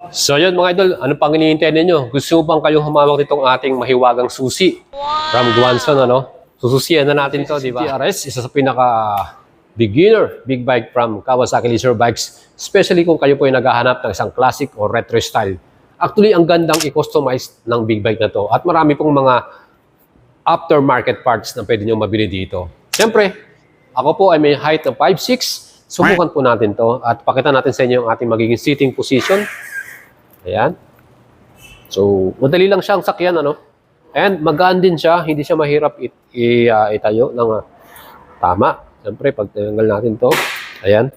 So yun mga idol, ano pang hinihintay ninyo? Gusto mo bang kayong humawak nitong ating mahiwagang susi from Guanson, ano? Sususiyan na natin to, di ba? TRS, isa sa pinaka beginner big bike from Kawasaki Leisure Bikes, especially kung kayo po ay naghahanap ng isang classic or retro style. Actually, ang gandang i-customize ng big bike na to at marami pong mga aftermarket parts na pwede nyo mabili dito. Siyempre, ako po ay may height of 5'6". Subukan po natin to at pakita natin sa inyo ang ating magiging sitting position. Ayan. So, madali lang siyang sakyan, ano? And magaan din siya, hindi siya mahirap itayo ng tama. Siyempre, pag tinanggal natin to, ayan.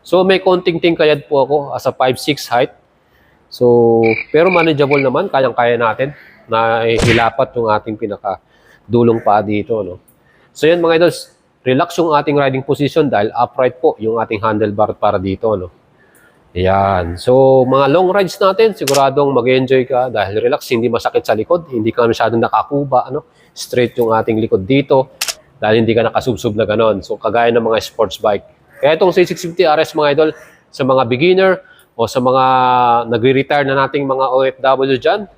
So, may konting tingkayad po ako as a 5'6 height. So, pero manageable naman, kayang-kaya natin na hilapat yung ating pinaka-dulong paa dito, no? So, yan mga idols, relax yung ating riding position dahil upright po yung ating handlebar para dito, no? Ayan. So, mga long rides natin, siguradong mag-enjoy ka dahil relax, hindi masakit sa likod, hindi ka masyadong nakakuba, ano? Straight yung ating likod dito dahil hindi ka nakasubsob na ganon. So, kagaya ng mga sports bike. Kaya itong C650 RS mga idol, sa mga beginner o sa mga nagre-retire na nating mga OFW dyan,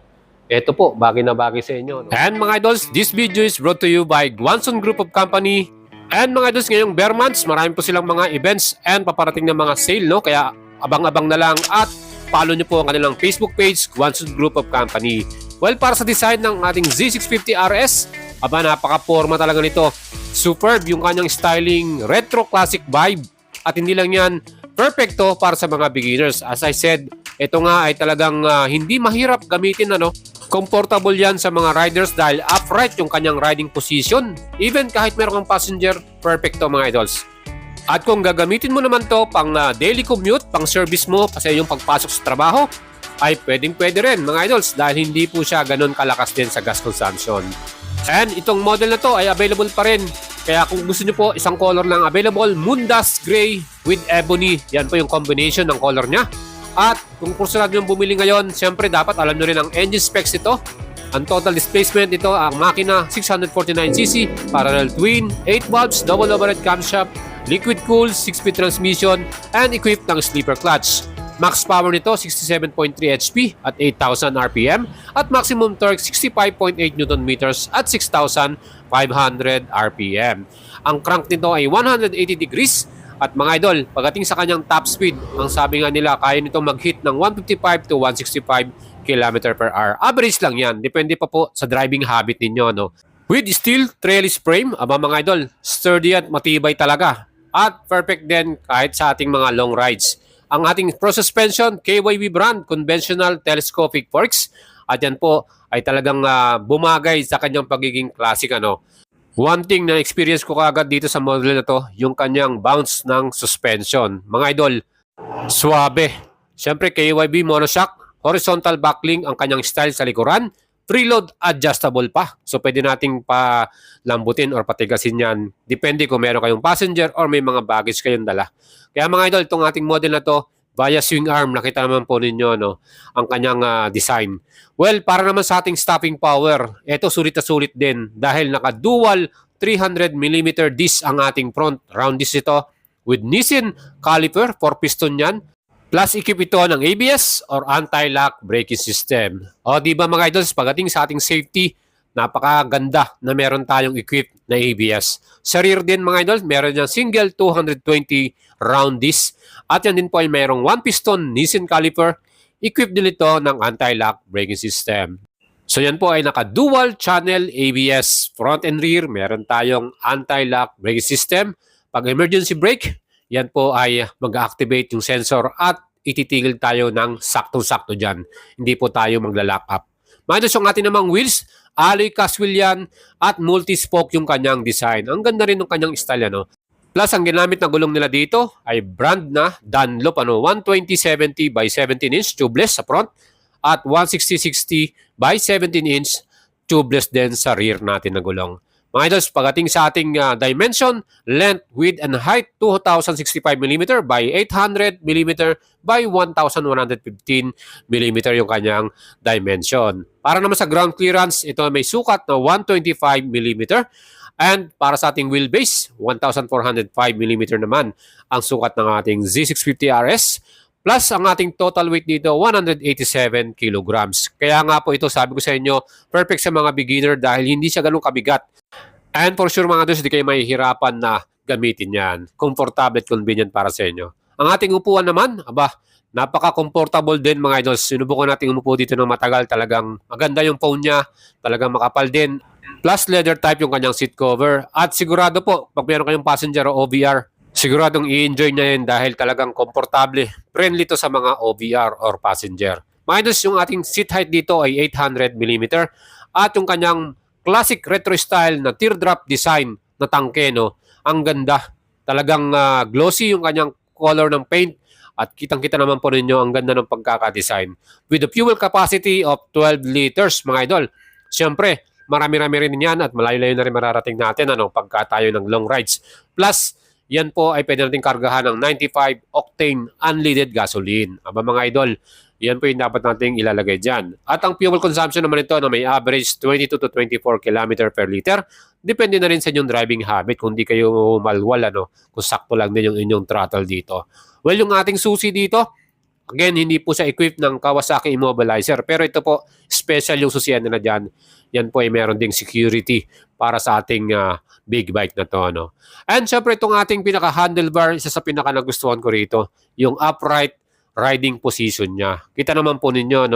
ito po, bagay na bagay sa inyo. No? And mga idols, this video is brought to you by Guanson Group of Company. And mga idols, ngayong bear months, marami po silang mga events and paparating na mga sale, no? Kaya abang-abang na lang at follow nyo po ang kanilang Facebook page, Guanson Group of Company. Well, para sa design ng ating Z650 RS, napaka-forma talaga nito. Superb yung kanyang styling, retro classic vibe. At hindi lang yan, perfecto para sa mga beginners. As I said, ito nga ay talagang hindi mahirap gamitin, ano? Comfortable yan sa mga riders dahil upright yung kanyang riding position. Even kahit meron kang passenger, perfecto mga idols. At kung gagamitin mo naman to pang daily commute, pang service mo, kasi yung pagpasok sa trabaho, ay pwedeng-pwede rin mga idols dahil hindi po siya ganun kalakas din sa gas consumption. And itong model na to ay available pa rin. Kaya kung gusto nyo po, isang color lang available, Moondas Gray with Ebony. Yan po yung combination ng color niya. At kung kursunad nyo bumili ngayon, siyempre dapat alam nyo rin ang engine specs ito. Ang total displacement ito, ang makina 649cc, parallel twin, 8 valves, double overhead camshaft, liquid cooled, 6-speed transmission, and equipped ng sleeper clutch. Max power nito 67.3 HP at 8,000 RPM at maximum torque 65.8 Nm at 6,500 RPM. Ang crank nito ay 180 degrees at mga idol, pagdating sa kanyang top speed, ang sabi nga nila kaya nitong mag-hit ng 155 to 165 km per hour. Average lang yan, depende pa po sa driving habit ninyo, no? With steel trellis frame, mga idol, sturdy at matibay talaga. At perfect din kahit sa ating mga long rides. Ang ating Pro Suspension, KYB brand, conventional telescopic forks. At yan po ay talagang bumagay sa kanyang pagiging classic, ano. One thing na experience ko kagad dito sa model na to, yung kanyang bounce ng suspension. Mga idol, suabe. Siyempre, KYB monoshock, horizontal backlink ang kanyang style sa likuran, preload adjustable pa. So, pwede nating palambutin or patigasin yan. Depende kung meron kayong passenger or may mga baggage kayong dala. Kaya mga idol, itong ating model na to, via swing arm, nakita naman po ninyo, no, ang kanyang design. Well, para naman sa ating stopping power, ito sulit na sulit din dahil naka-dual 300mm disc ang ating front. Round disc ito with Nissin caliper, 4-piston yan. Plus, equip ito ng ABS or anti-lock braking system. O, di ba mga idols, pagdating sa ating safety, napakaganda na meron tayong equip na ABS. Sa rear din mga idols, meron niyang single 220 round disc. At yan din po ay mayroong 1-piston Nissin caliper. Equip din ito ng anti-lock braking system. So yan po ay naka-dual channel ABS. Front and rear, meron tayong anti-lock braking system. Pag emergency brake, yan po ay mag-activate yung sensor at ititigil tayo ng saktong-sakto dyan. Hindi po tayo magla-lock up. Mga yung ating namang wheels, alloy cast wheel yan at multi-spoke yung kanyang design. Ang ganda rin ng kanyang style, ano. Plus, ang ginamit na gulong nila dito ay brand na Dunlop, 120/70 by 17 inch tubeless sa front at 160/60 by 17 inch tubeless din sa rear natin na gulong. Mga idols, pagdating sa ating dimension, length, width, and height, 2,065mm by 800mm by 1,115mm yung kanyang dimension. Para naman sa ground clearance, ito may sukat na 125mm. And para sa ating wheelbase, 1,405mm naman ang sukat ng ating Z650 RS. Plus, ang ating total weight dito, 187 kilograms. Kaya nga po ito, sabi ko sa inyo, perfect sa mga beginner dahil hindi siya ganun kabigat. And for sure mga dos, hindi kayo mahihirapan na gamitin yan. Comfortable at convenient para sa inyo. Ang ating upuan naman, napaka-comfortable din mga idols. Sinubukan natin umupo dito ng matagal. Talagang maganda yung phone niya. Talagang makapal din. Plus leather type yung kanyang seat cover. At sigurado po, pag meron kayong passenger o OVR, siguradong i-enjoy niya yun dahil talagang komportable. Friendly to sa mga OVR or passenger. Mga idols, yung ating seat height dito ay 800mm. At yung kanyang classic retro style na teardrop design na tangke, no? Ang ganda. Talagang glossy yung kanyang color ng paint at kitang-kita naman po ninyo ang ganda ng pagkakadesign. With a fuel capacity of 12 liters, mga idol. Siyempre, marami-rami rin yan at malayo-layo na rin mararating natin pagka tayo ng long rides. Plus, yan po ay pwede natin kargahan ng 95 octane unleaded gasoline. Aba mga idol, yan po yung dapat nating ilalagay dyan. At ang fuel consumption naman ito na may average 22 to 24 km per liter. Depende na rin sa inyong driving habit kung di kayo malwal, kung sakto lang din yung inyong throttle dito. Well, yung ating susi dito, again, hindi po siya equipped ng Kawasaki Immobilizer. Pero ito po, special yung susian nila dyan. Yan po ay meron ding security para sa ating big bike na to. And syempre itong ating pinaka-handlebar, isa sa pinaka-nagustuhan ko rito, yung upright riding position niya. Kita naman po ninyo,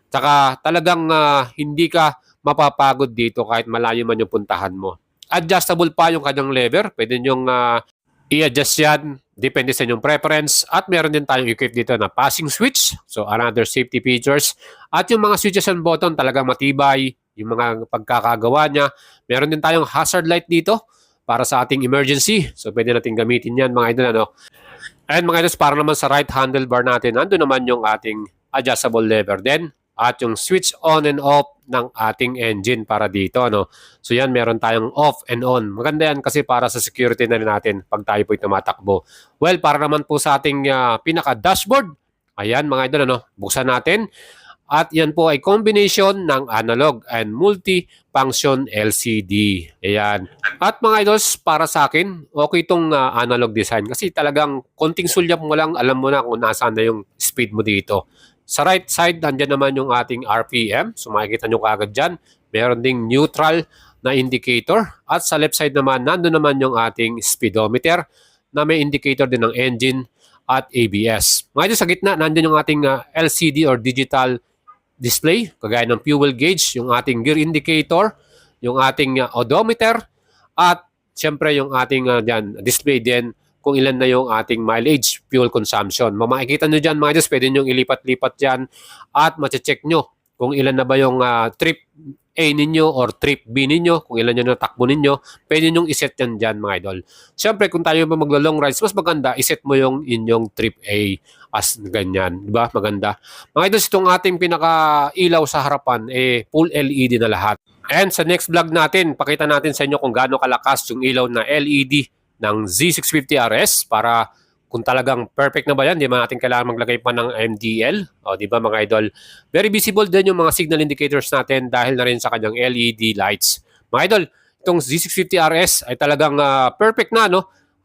Tsaka talagang hindi ka mapapagod dito kahit malayo man yung puntahan mo. Adjustable pa yung kanyang lever. Pwede nyong i-adjust yan. Depende sa inyong preference. At meron din tayong equip dito na passing switch. So another safety features. At yung mga switches and button talagang matibay. Yung mga pagkakagawa niya. Meron din tayong hazard light dito para sa ating emergency. So pwede natin gamitin yan mga idol. And mga idols, para naman sa right handlebar natin, nandun naman yung ating adjustable lever din at yung switch on and off ng ating engine para dito. So yan, meron tayong off and on. Maganda yan kasi para sa security na rin natin pag tayo po'y tumatakbo. Well, para naman po sa ating pinaka-dashboard, ayan mga idol, buksan natin. At yan po ay combination ng analog and multi-function LCD. Ayan. At mga idols, para sa akin, okay itong analog design. Kasi talagang konting sulyap mo lang, alam mo na kung nasaan na yung speed mo dito. Sa right side, nandiyan naman yung ating RPM. So makikita nyo kaagad dyan. Meron ding neutral na indicator. At sa left side naman, nandun naman yung ating speedometer na may indicator din ng engine at ABS. Mga idols, sa gitna, nandiyan yung ating LCD or digital display, kagaya ng fuel gauge, yung ating gear indicator, yung ating odometer, at siyempre yung ating display din kung ilan na yung ating mileage, fuel consumption. Makikita nyo dyan mga idols, pwede nyo ilipat-lipat dyan at mache-check nyo kung ilan na ba yung trip A ninyo or trip B ninyo, kung ilan yung natakbo ninyo, pwede nyo iset yan dyan mga idol. Siyempre kung tayo ba maglo-long rides, mas maganda, iset mo yung inyong trip A as ganyan. Diba? Maganda. Mga idols, itong ating pinaka-ilaw sa harapan, full LED na lahat. And sa next vlog natin, pakita natin sa inyo kung gaano kalakas yung ilaw na LED ng Z650 RS para kung talagang perfect na ba yan, di ba natin kailangan maglagay pa ng MDL? O, di ba mga idol? Very visible din yung mga signal indicators natin dahil na rin sa kanyang LED lights. Mga idol, itong Z650 RS ay talagang perfect na,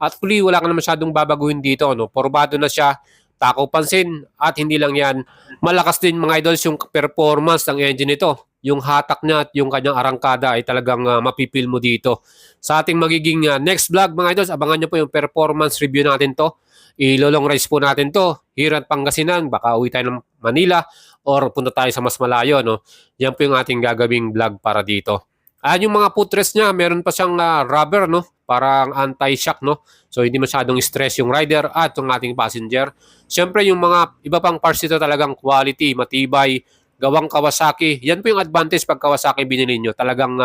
Actually, wala ka na masyadong babaguhin dito, Porbado na siya, takaw pansin, at hindi lang yan. Malakas din mga idols yung performance ng engine nito. Yung hatak niya at yung kanyang arangkada ay talagang mapipil mo dito. Sa ating magiging next vlog mga idols, abangan nyo po yung performance review natin to. Ilolong rides po natin to. Here at Pangasinan, baka uwi tayo ng Manila or punta tayo sa mas malayo. Yan po yung ating gagawing vlog para dito. Yung mga footrest niya, meron pa siyang rubber, parang anti-shock, So hindi masyadong stress yung rider at yung ating passenger. Siyempre yung mga iba pang parts dito talagang quality, matibay, gawang Kawasaki. Yan po yung advantage pag Kawasaki binili nyo. Talagang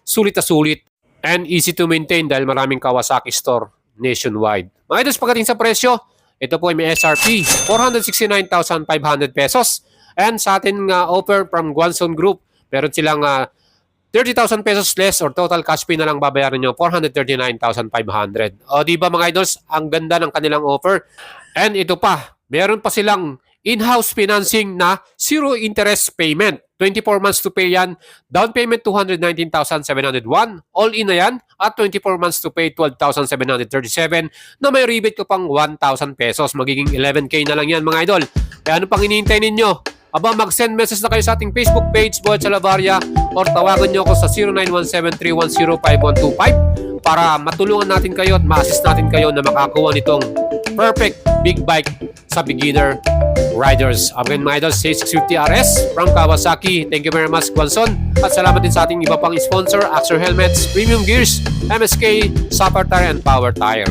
sulit na sulit and easy to maintain dahil maraming Kawasaki store nationwide. Mga idols, pagdating sa presyo, ito po ay may SRP, 469,500 pesos. And sa ating offer from Guanzon Group, meron silang 30,000 pesos less or total cash pay na lang babayaran nyo, 439,500. O di ba mga idols, ang ganda ng kanilang offer. And ito pa, meron pa silang in-house financing na zero interest payment. 24 months to pay yan. Down payment 219,701. All in na yan. At 24 months to pay 12,737 na may rebate ko pang 1,000 pesos. Magiging 11K na lang yan mga idol. Kaya ano pang hinihintay ninyo? Aba, mag-send message na kayo sa ating Facebook page, Boyd Salavarria, or tawagan nyo ako sa 0917-310-5125 para matulungan natin kayo at ma-assist natin kayo na makakuha nitong perfect big bike sa beginner riders. Again mga idol, C650RS from Kawasaki. Thank you very much, Guanson. At salamat din sa ating iba pang sponsor, Axer Helmets, Premium Gears, MSK, Sapper Tire, and Power Tire.